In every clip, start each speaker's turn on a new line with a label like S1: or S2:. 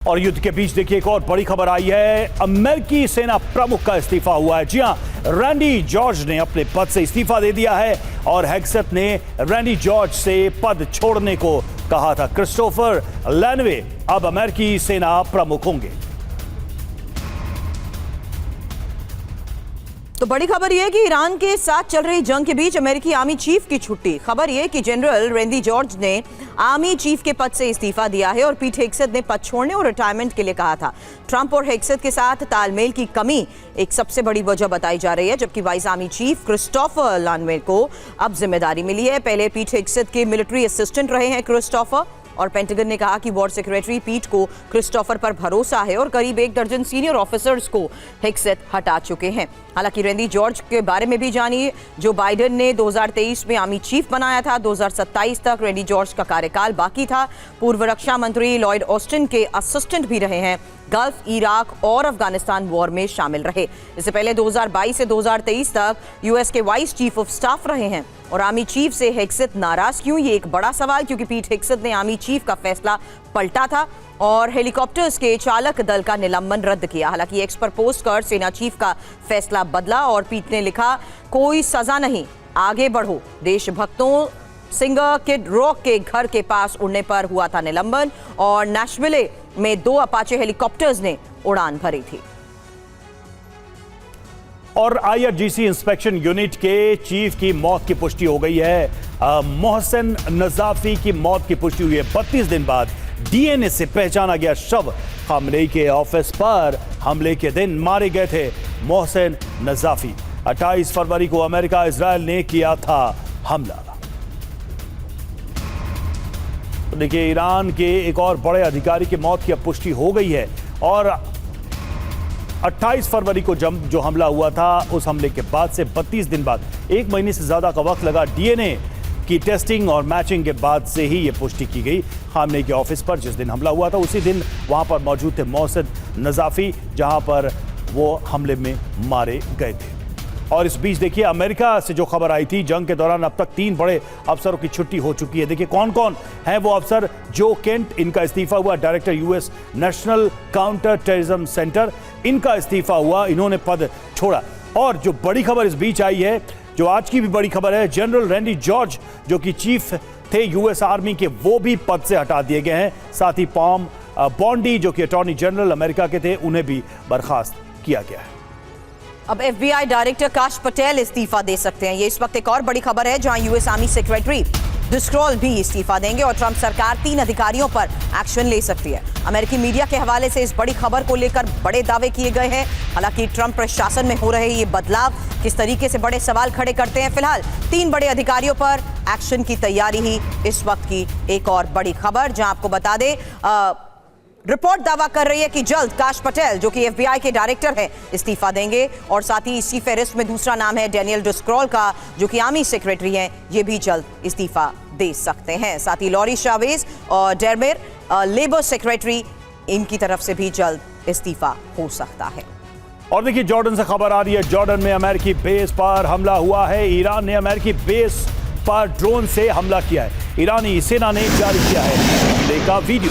S1: और युद्ध के बीच देखिए एक और बड़ी खबर आई है। अमेरिकी सेना प्रमुख का इस्तीफा हुआ है। जी हां, रैंडी जॉर्ज ने अपने पद से इस्तीफा दे दिया है और हेग्सेथ ने रैंडी जॉर्ज से पद छोड़ने को कहा था। क्रिस्टोफर लैनवे अब अमेरिकी सेना प्रमुख होंगे।
S2: तो बड़ी खबर यह है कि ईरान के साथ चल रही जंग के बीच अमेरिकी आर्मी चीफ की छुट्टी। खबर यह कि जनरल रैंडी जॉर्ज ने आर्मी चीफ के पद से इस्तीफा दिया है और पीट हेग्सेथ ने पद छोड़ने और रिटायरमेंट के लिए कहा था। ट्रंप और हेग्सेथ के साथ तालमेल की कमी एक सबसे बड़ी वजह बताई जा रही है, जबकि वाइस आर्मी चीफ क्रिस्टोफर लैनवे को अब जिम्मेदारी मिली है। पहले पीट हेग्सेथ के मिलिट्री असिस्टेंट रहे हैं क्रिस्टोफर, और पेंटागन ने कहा कि वॉर सेक्रेटरी पीट को क्रिस्टोफर पर भरोसा है और करीब 1 दर्जन सीनियर ऑफिसर्स को हेग्सेथ हटा चुके हैं। हालांकि रैंडी जॉर्ज के बारे में भी जानिए। जो बाइडेन ने 2023 में आर्मी चीफ बनाया था, 2027 तक रैंडी जॉर्ज का कार्यकाल बाकी था। पूर्व रक्षा मंत्री लॉयड ऑस्टिन के असिस्टेंट भी रहे हैं। गल्फ, इराक और अफगानिस्तान वॉर में शामिल रहे। इससे पहले 2022 से 2023 तक यूएस के वाइस चीफ ऑफ स्टाफ रहे हैं। और आर्मी चीफ से हेग्सेथ नाराज क्यों, ये एक बड़ा सवाल, क्योंकि पीट हेग्सेथ ने आर्मी चीफ का फैसला पलटा था और हेलीकॉप्टर्स के चालक दल का निलंबन रद्द किया। हालांकि एक्स पर पोस्ट कर सेना चीफ का फैसला बदला और पीट ने लिखा, कोई सजा नहीं, आगे बढ़ो। देशभक्तों सिंगर किड रॉक के घर के पास उड़ने पर हुआ था निलंबन और नेशविले में 2 अपाचे हेलीकॉप्टर्स ने उड़ान भरी थी।
S1: और आईआरजीसी इंस्पेक्शन यूनिट के चीफ की मौत की पुष्टि हो गई है। मोहसिन नजाफी की मौत की पुष्टि हुई है। 32 दिन बाद डीएनए से पहचाना गया शव। खamenei के ऑफिस पर हमले के दिन मारे गए थे मोहसिन नजाफी। 28 फरवरी को अमेरिका इजराइल ने किया था हमला। तो देखिए, ईरान के एक और बड़े अधिकारी की मौत की पुष्टि हो गई है और 28 फरवरी को जो हमला हुआ था, उस हमले के बाद से 32 दिन बाद, 1 महीने से ज्यादा का वक्त लगा। डीएनए की टेस्टिंग और मैचिंग के बाद से ही यह पुष्टि की गई। खamenei के ऑफिस पर जिस दिन हमला हुआ था, उसी दिन वहां पर मौजूद थे मोहसिन नजाफी, जहां पर वो हमले में मारे गए थे। और इस बीच देखिए, अमेरिका से जो खबर आई थी, जंग के दौरान अब तक 3 बड़े अफसरों की छुट्टी हो चुकी है। देखिए कौन कौन है वो अफसर। जो केंट, इनका इस्तीफा हुआ। Director US national counter terrorism centre, इनका इस्तीफा हुआ, इन्होंने पद छोड़ा। और जो बड़ी खबर इस बीच आई है, जो आज की भी बड़ी खबर है, जनरल रैंडी जॉर्ज जो कि चीफ थे यूएस आर्मी के, वो भी पद से हटा दिए गए हैं। साथ ही पॉम बॉन्डी जो कि अटॉर्नी जनरल अमेरिका के थे, उन्हें भी बर्खास्त किया गया है।
S2: अब एफबीआई डायरेक्टर काश पटेल इस्तीफा दे सकते हैं। ये इस वक्त एक और बड़ी खबर है, जहां यूएस आर्मी सेक्रेटरी डिस्क्रॉल भी इस्तीफा देंगे और ट्रंप सरकार 3 अधिकारियों पर एक्शन ले सकती है। अमेरिकी मीडिया के हवाले से इस बड़ी खबर को लेकर बड़े दावे किए गए हैं। हालांकि ट्रंप प्रशासन में हो रहे ये बदलाव किस तरीके से बड़े सवाल खड़े करते हैं। फिलहाल 3 बड़े अधिकारियों पर एक्शन की तैयारी ही इस वक्त की एक और बड़ी खबर, जहां आपको बता दें, रिपोर्ट दावा कर रही है कि जल्द काश पटेल जो कि एफबीआई के डायरेक्टर हैं, इस्तीफा देंगे। और साथ ही इसी फेहरिस्त में दूसरा नाम है डैनियल डिस्क्रॉल का, जो कि आर्मी सेक्रेटरी हैं, ये भी जल्द इस्तीफा दे सकते हैं। साथ ही लॉरी शावेज और डेरमेर लेबर सेक्रेटरी, इनकी तरफ से भी जल्द इस्तीफा हो सकता है।
S1: और देखिए, जॉर्डन से खबर आ रही है। जॉर्डन में अमेरिकी बेस पर हमला हुआ है। ईरान ने अमेरिकी बेस पर ड्रोन से हमला किया है। ईरानी सेना ने जारी किया है हमले का वीडियो।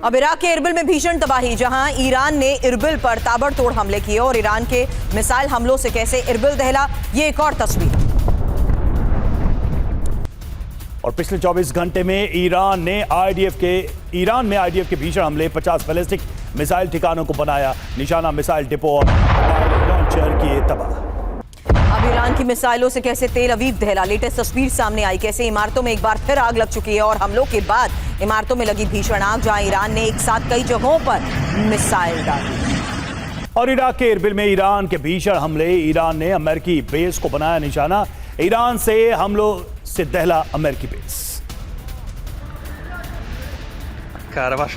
S2: अब इराक के इरबिल में भीषण तबाही, जहां ईरान ने इरबिल पर ताबड़तोड़ हमले किए और ईरान के मिसाइल हमलों से कैसे इरबिल दहला, ये एक और तस्वीर।
S1: और पिछले 24 घंटे में ईरान में आईडीएफ के भीषण हमले, 50 बैलिस्टिक मिसाइल ठिकानों को बनाया निशाना। मिसाइल डिपो और लॉन्चर किए तबाह।
S2: अब ईरान की मिसाइलों से कैसे तेल अवीव दहला, लेटेस्ट तस्वीर सामने आई। कैसे इमारतों में एक बार फिर आग लग चुकी है और हमलों के बाद इमारतों में लगी भीषण आग, जहां ईरान ने एक साथ कई जगहों पर मिसाइल डाली।
S1: और इराक के इरबिल में ईरान के भीषण हमले, ईरान ने अमेरिकी बेस को बनाया निशाना। ईरान से हमलों से दहला अमेरिकी बेस।
S3: Karabach